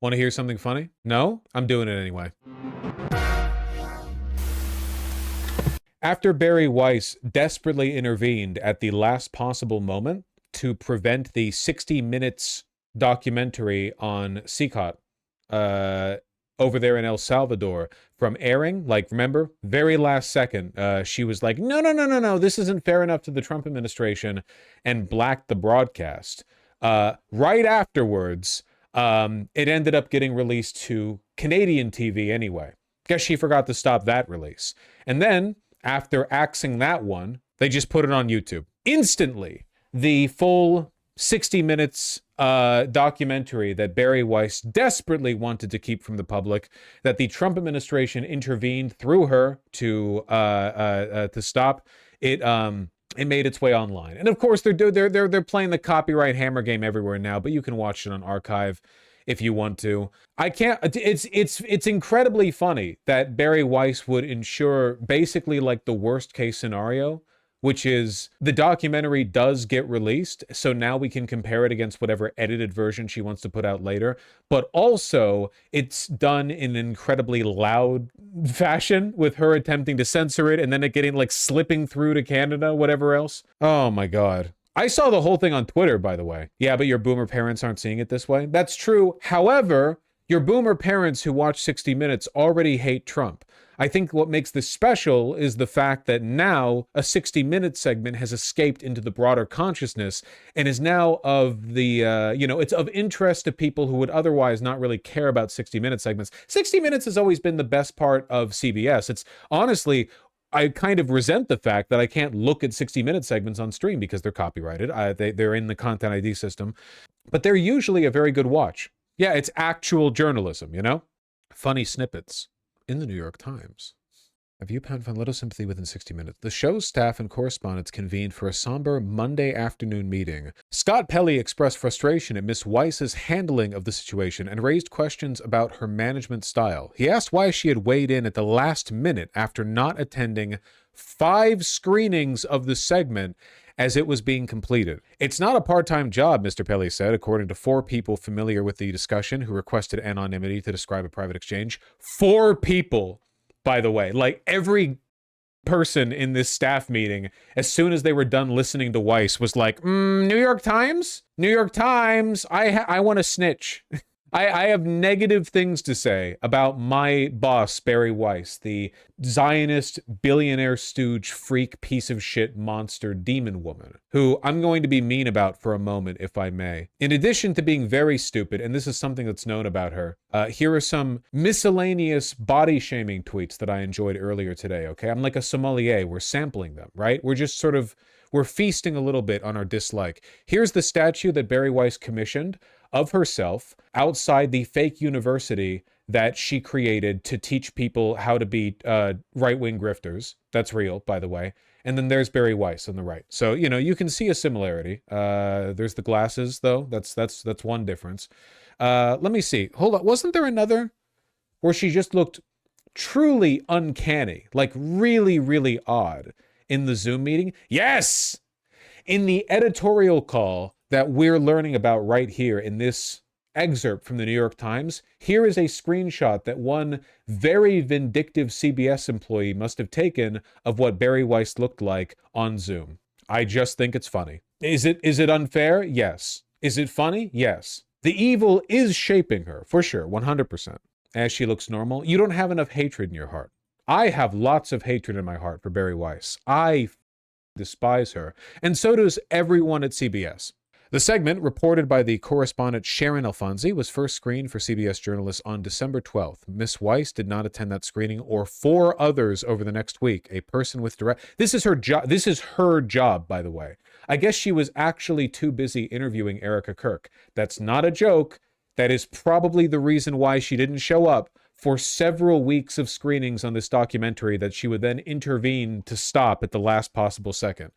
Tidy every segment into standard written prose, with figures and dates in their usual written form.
Want to hear something funny? No? I'm doing it anyway. After Barry Weiss desperately intervened at the last possible moment to prevent the 60 Minutes documentary on CCOT over there in El Salvador from airing, like, remember, very last second, she was like, no, this isn't fair enough to the Trump administration, and blacked the broadcast. Right afterwards, it ended up getting released to Canadian TV anyway. Guess she forgot to stop that release. And then, after axing that one, they just put it on YouTube. Instantly, the full 60 Minutes documentary that Barry Weiss desperately wanted to keep from the public, that the Trump administration intervened through her to stop, it made its way online. And of course, they're playing the copyright hammer game everywhere now, but you can watch it on archive if you want to. I can't, it's incredibly funny that Barry Weiss would ensure basically like the worst case scenario, which is the documentary does get released, so now we can compare it against whatever edited version she wants to put out later, but also it's done in an incredibly loud fashion with her attempting to censor it and then it getting like slipping through to Canada, whatever else. Oh my God. I saw the whole thing on Twitter, by the way. Yeah, but your boomer parents aren't seeing it this way. That's true. However, your boomer parents who watch 60 Minutes already hate Trump. I think what makes this special is the fact that now a 60 Minutes segment has escaped into the broader consciousness and is now of the, it's of interest to people who would otherwise not really care about 60 Minute segments. 60 Minutes has always been the best part of CBS. It's honestly, I kind of resent the fact that I can't look at 60 Minute segments on stream because they're copyrighted. They're in the Content ID system, but they're usually a very good watch. Yeah, it's actual journalism, you know? Funny snippets in the New York Times. A viewpoint found little sympathy within 60 Minutes. The show's staff and correspondents convened for a somber Monday afternoon meeting. Scott Pelley expressed frustration at Miss Weiss's handling of the situation and raised questions about her management style. He asked why she had weighed in at the last minute after not attending 5 screenings of the segment as it was being completed. It's not a part-time job, Mr. Pelley said, according to 4 people familiar with the discussion who requested anonymity to describe a private exchange. 4 people, by the way. Like, every person in this staff meeting, as soon as they were done listening to Weiss, was like, New York Times? New York Times, I want to snitch. I have negative things to say about my boss, Barry Weiss, the Zionist, billionaire stooge, freak, piece of shit, monster, demon woman, who I'm going to be mean about for a moment, if I may. In addition to being very stupid, and this is something that's known about her, here are some miscellaneous body-shaming tweets that I enjoyed earlier today, okay? I'm like a sommelier. We're sampling them, right? We're just sort of, we're feasting a little bit on our dislike. Here's the statue that Barry Weiss commissioned of herself outside the fake university that she created to teach people how to be right-wing grifters. That's real, by the way. And then there's Barry Weiss on the right. So, you know, you can see a similarity. There's the glasses, though. That's one difference. Let me see. Hold on. Wasn't there another where she just looked truly uncanny, like really, really odd in the Zoom meeting? Yes! In the editorial call that we're learning about right here in this excerpt from the New York Times, here is a screenshot that one very vindictive CBS employee must have taken of what Barry Weiss looked like on Zoom. I just think it's funny. Is it unfair? Yes. Is it funny? Yes. The evil is shaping her, for sure, 100%. As she looks normal, you don't have enough hatred in your heart. I have lots of hatred in my heart for Barry Weiss. I despise her, and so does everyone at CBS. The segment, reported by the correspondent Sharon Alfonsi, was first screened for CBS journalists on December 12th. Miss Weiss did not attend that screening or 4 others over the next week. A person with direct... This is her job. This is her job, by the way. I guess she was actually too busy interviewing Erica Kirk. That's not a joke. That is probably the reason why she didn't show up for several weeks of screenings on this documentary that she would then intervene to stop at the last possible second.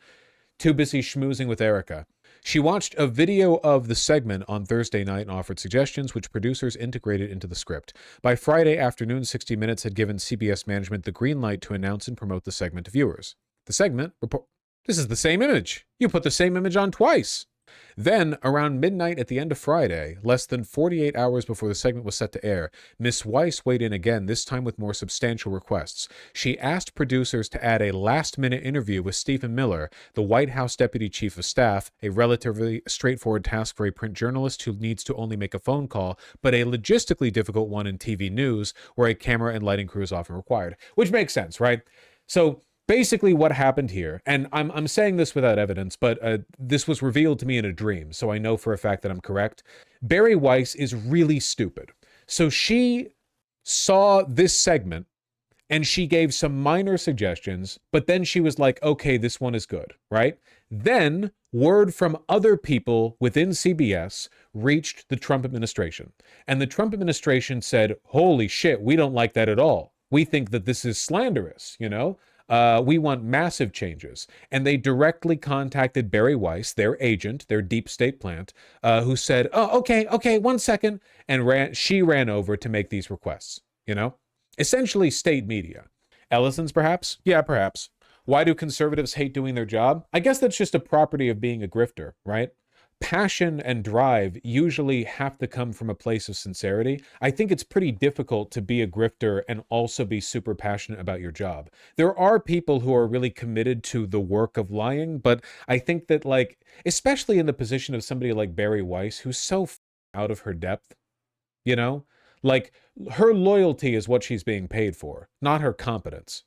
Too busy schmoozing with Erica. She watched a video of the segment on Thursday night and offered suggestions, which producers integrated into the script. By Friday afternoon, 60 Minutes had given CBS management the green light to announce and promote the segment to viewers. The segment... This is the same image. You put the same image on twice. Then, around midnight at the end of Friday, less than 48 hours before the segment was set to air, Miss Weiss weighed in again, this time with more substantial requests. She asked producers to add a last-minute interview with Stephen Miller, the White House Deputy Chief of Staff, a relatively straightforward task for a print journalist who needs to only make a phone call, but a logistically difficult one in TV news, where a camera and lighting crew is often required. Which makes sense, right? So basically what happened here, and I'm saying this without evidence, but this was revealed to me in a dream, so I know for a fact that I'm correct. Bari Weiss is really stupid. So she saw this segment, and she gave some minor suggestions, but then she was like, okay, this one is good, right? Then word from other people within CBS reached the Trump administration. And the Trump administration said, holy shit, we don't like that at all. We think that this is slanderous, you know? We want massive changes. And they directly contacted Bari Weiss, their agent, their deep state plant, who said, oh, okay, 1 second. And she ran over to make these requests, you know? Essentially state media. Ellison's perhaps? Yeah, perhaps. Why do conservatives hate doing their job? I guess that's just a property of being a grifter, right? Passion and drive usually have to come from a place of sincerity. I think it's pretty difficult to be a grifter and also be super passionate about your job. There are people who are really committed to the work of lying, but I think that, like, especially in the position of somebody like Bari Weiss, who's so out of her depth, you know? Like, her loyalty is what she's being paid for, not her competence.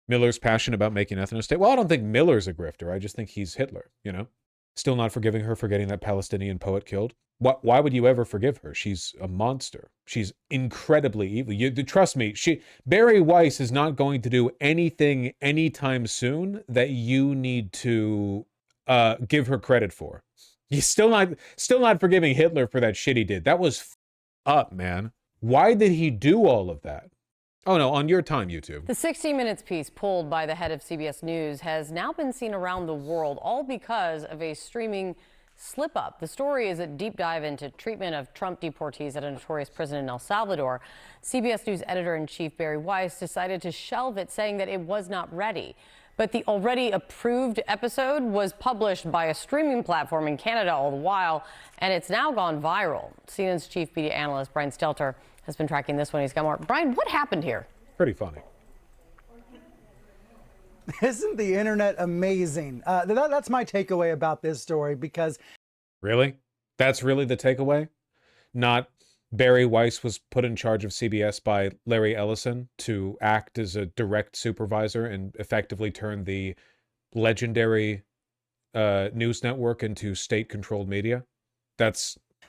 Miller's passionate about making ethno state. Well, I don't think Miller's a grifter. I just think he's Hitler, you know? Still not forgiving her for getting that Palestinian poet killed. Why would you ever forgive her? She's a monster. She's incredibly evil. Trust me, Bari Weiss is not going to do anything anytime soon that you need to give her credit for. You're still not forgiving Hitler for that shit he did. That was up, man. Why did he do all of that? Oh no, on your time, YouTube. The 60 Minutes piece pulled by the head of CBS News has now been seen around the world, all because of a streaming slip-up. The story is a deep dive into treatment of Trump deportees at a notorious prison in El Salvador. CBS News editor-in-chief Bari Weiss decided to shelve it, saying that it was not ready. But the already approved episode was published by a streaming platform in Canada all the while, and it's now gone viral. CNN's chief media analyst, Brian Stelter, has been tracking this one. He's got more. Brian, what happened here? Pretty funny. Isn't the internet amazing? That's my takeaway about this story, because... Really? That's really the takeaway? Not Bari Weiss was put in charge of CBS by Larry Ellison to act as a direct supervisor and effectively turn the legendary news network into state-controlled media?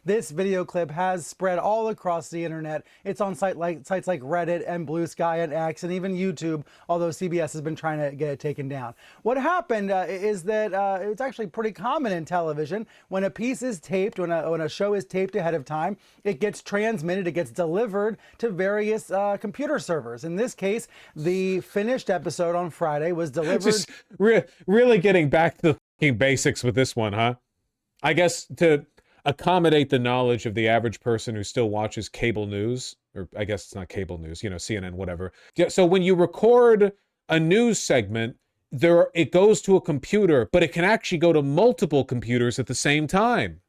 This video clip has spread all across the internet. It's on sites like Reddit and Blue Sky and X and even YouTube, although CBS has been trying to get it taken down. What happened is that it's actually pretty common in television. When a piece is taped, when a show is taped ahead of time, it gets transmitted, it gets delivered to various computer servers. In this case, the finished episode on Friday was delivered... Just really getting back to the basics with this one, huh? I guess to accommodate the knowledge of the average person who still watches cable news, or I guess it's not cable news, you know, CNN, whatever. So when you record a news segment, it goes to a computer, but it can actually go to multiple computers at the same time.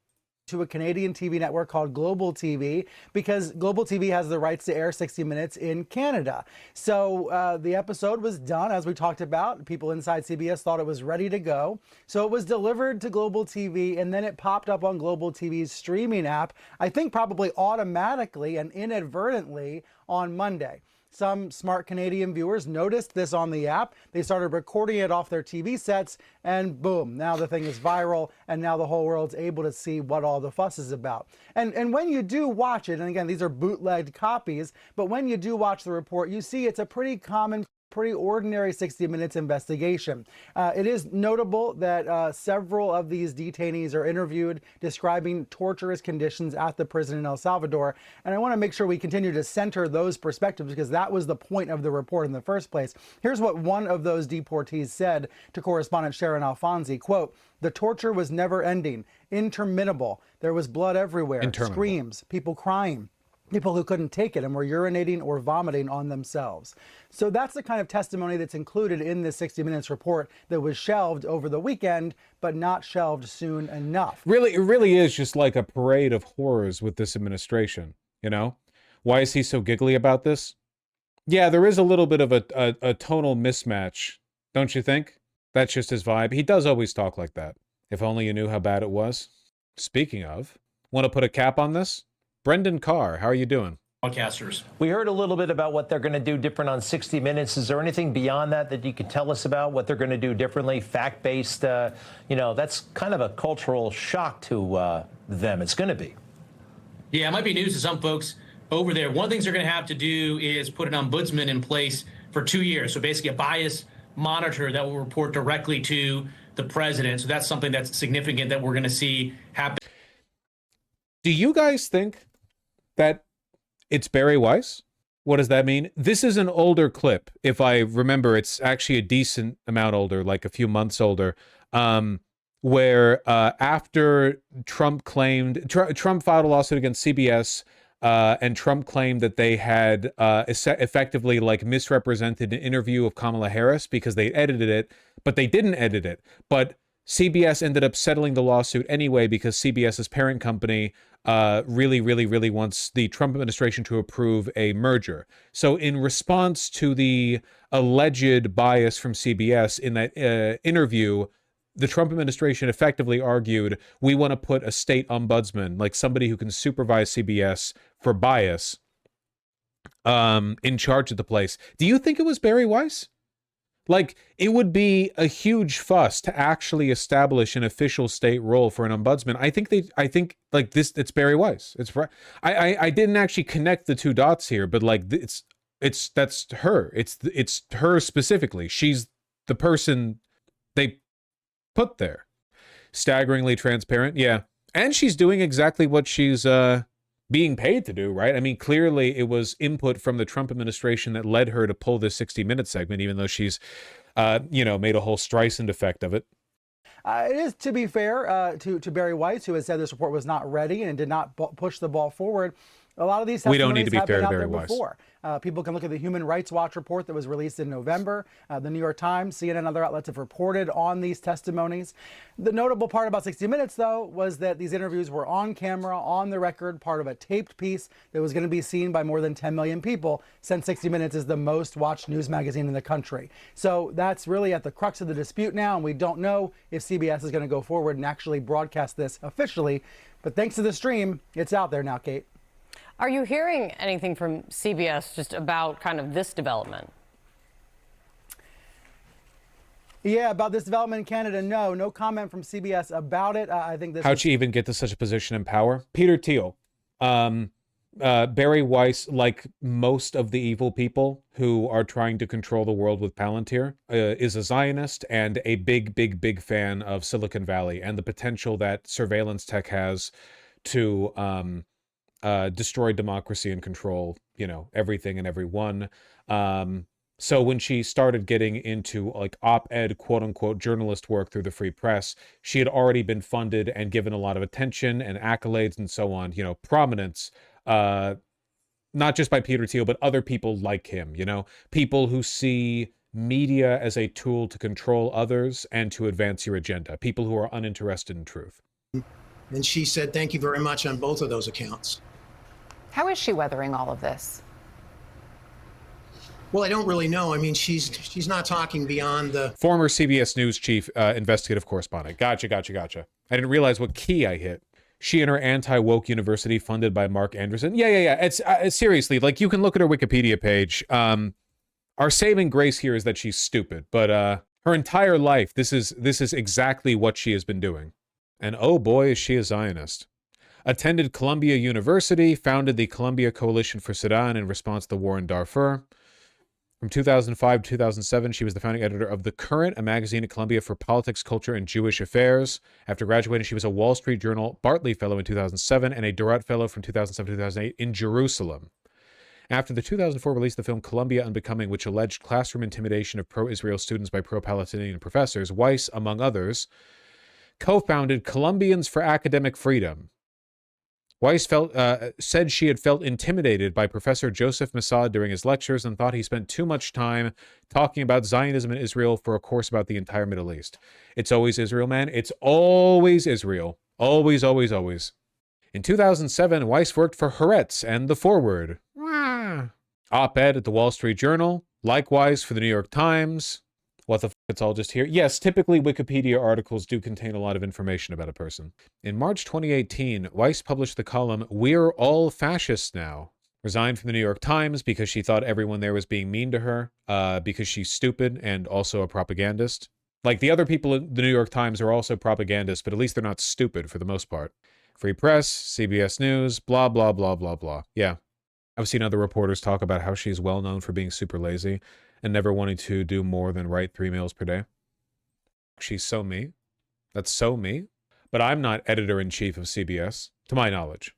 To a Canadian TV network called Global TV, because Global TV has the rights to air 60 Minutes in Canada. So the episode was done, as we talked about. People inside CBS thought it was ready to go. So it was delivered to Global TV, and then it popped up on Global TV's streaming app, I think probably automatically and inadvertently on Monday. Some smart Canadian viewers noticed this on the app. They started recording it off their TV sets, and boom, now the thing is viral, and now the whole world's able to see what all the fuss is about. And when you do watch it, and again, these are bootlegged copies, but when you do watch the report, you see it's a pretty common, pretty ordinary 60 Minutes investigation. It is notable that several of these detainees are interviewed describing torturous conditions at the prison in El Salvador. And I want to make sure we continue to center those perspectives, because that was the point of the report in the first place. Here's what one of those deportees said to correspondent Sharon Alfonsi, quote, "The torture was never ending, interminable. There was blood everywhere, screams, people crying. people who couldn't take it and were urinating or vomiting on themselves. So that's the kind of testimony that's included in this 60 Minutes report that was shelved over the weekend, but not shelved soon enough. Really, it really is just like a parade of horrors with this administration, you know? Why is he so giggly about this? Yeah, there is a little bit of a tonal mismatch, don't you think? That's just his vibe. He does always talk like that. If only you knew how bad it was. Speaking of, want to put a cap on this? Brendan Carr, how are you doing? Broadcasters. We heard a little bit about what they're going to do different on 60 Minutes. Is there anything beyond that that you could tell us about what they're going to do differently, fact-based? That's kind of a cultural shock to them. It's going to be. Yeah, it might be news to some folks over there. One of the things they're going to have to do is put an ombudsman in place for 2 years. So basically a bias monitor that will report directly to the president. So that's something that's significant that we're going to see happen. Do you guys think that it's Barry Weiss? What does that mean? This is an older clip. If I remember, it's actually a decent amount older, like a few months older, where after Trump filed a lawsuit against CBS, and Trump claimed that they had effectively like misrepresented an interview of Kamala Harris because they edited it, but they didn't edit it. But CBS ended up settling the lawsuit anyway because CBS's parent company really wants the Trump administration to approve a merger. So in response to the alleged bias from CBS in that interview, the Trump administration effectively argued, we want to put a state ombudsman, like somebody who can supervise CBS for bias, in charge of the place. Do you think it was Barry Weiss? Like, it would be a huge fuss to actually establish an official state role for an ombudsman. I think like this, it's Barry Weiss. It's I didn't actually connect the two dots here, but like that's her. It's her specifically. She's the person they put there. Staggeringly transparent, yeah. And she's doing exactly what she's being paid to do, right? I mean, clearly it was input from the Trump administration that led her to pull this 60 Minutes segment, even though she's, made a whole Streisand effect of it. It is, to be fair, to Barry Weiss, who has said this report was not ready and did not push the ball forward. A lot of these testimonies We don't need to be have fair been to out Barry there Weiss. before. People can look at the Human Rights Watch report that was released in November. The New York Times, CNN, and other outlets have reported on these testimonies. The notable part about 60 Minutes, though, was that these interviews were on camera, on the record, part of a taped piece that was going to be seen by more than 10 million people, since 60 Minutes is the most watched news magazine in the country. So that's really at the crux of the dispute now, and we don't know if CBS is going to go forward and actually broadcast this officially. But thanks to the stream, it's out there now, Kate. Are you hearing anything from CBS just about kind of this development? Yeah, about this development in Canada, no comment from CBS about it. I think this. How'd she even get to such a position in power? Peter Thiel, Barry Weiss, like most of the evil people who are trying to control the world with Palantir, is a Zionist and a big fan of Silicon Valley and the potential that surveillance tech has to destroy democracy and control, everything and everyone. So when she started getting into like op-ed, quote unquote, journalist work through the free press, she had already been funded and given a lot of attention and accolades and so on, prominence, not just by Peter Thiel, but other people like him, people who see media as a tool to control others and to advance your agenda, people who are uninterested in truth. And she said, thank you very much on both of those accounts. How is she weathering all of this? Well, I don't really know. I mean, she's not talking beyond the... Former CBS News chief investigative correspondent. Gotcha. I didn't realize what key I hit. She and her anti-woke university funded by Mark Anderson. Yeah. It's seriously, like, you can look at her Wikipedia page. Our saving grace here is that she's stupid, but her entire life, this is exactly what she has been doing. And oh boy, is she a Zionist. Attended Columbia University, founded the Columbia Coalition for Sudan in response to the war in Darfur. From 2005 to 2007, she was the founding editor of The Current, a magazine at Columbia for politics, culture, and Jewish affairs. After graduating, she was a Wall Street Journal Bartley Fellow in 2007 and a Durrett Fellow from 2007 to 2008 in Jerusalem. After the 2004 release of the film Columbia Unbecoming, which alleged classroom intimidation of pro-Israel students by pro-Palestinian professors, Weiss, among others, co-founded Columbians for Academic Freedom, Weiss said she had felt intimidated by Professor Joseph Massad during his lectures and thought he spent too much time talking about Zionism and Israel for a course about the entire Middle East. It's always Israel, man. It's always Israel. Always, always, always. In 2007, Weiss worked for Haaretz and The Forward. Op-ed at the Wall Street Journal. Likewise for the New York Times. What the f***, it's all just here? Yes, typically Wikipedia articles do contain a lot of information about a person. In March 2018, Weiss published the column, "We're All Fascists Now." Resigned from the New York Times because she thought everyone there was being mean to her, because she's stupid and also a propagandist. Like, the other people in the New York Times are also propagandists, but at least they're not stupid for the most part. Free press, CBS News, blah, blah, blah, blah, blah. Yeah. I've seen other reporters talk about how she's well known for being super lazy and never wanting to do more than write 3 meals per day. She's so me. That's so me. But I'm not editor-in-chief of CBS, to my knowledge.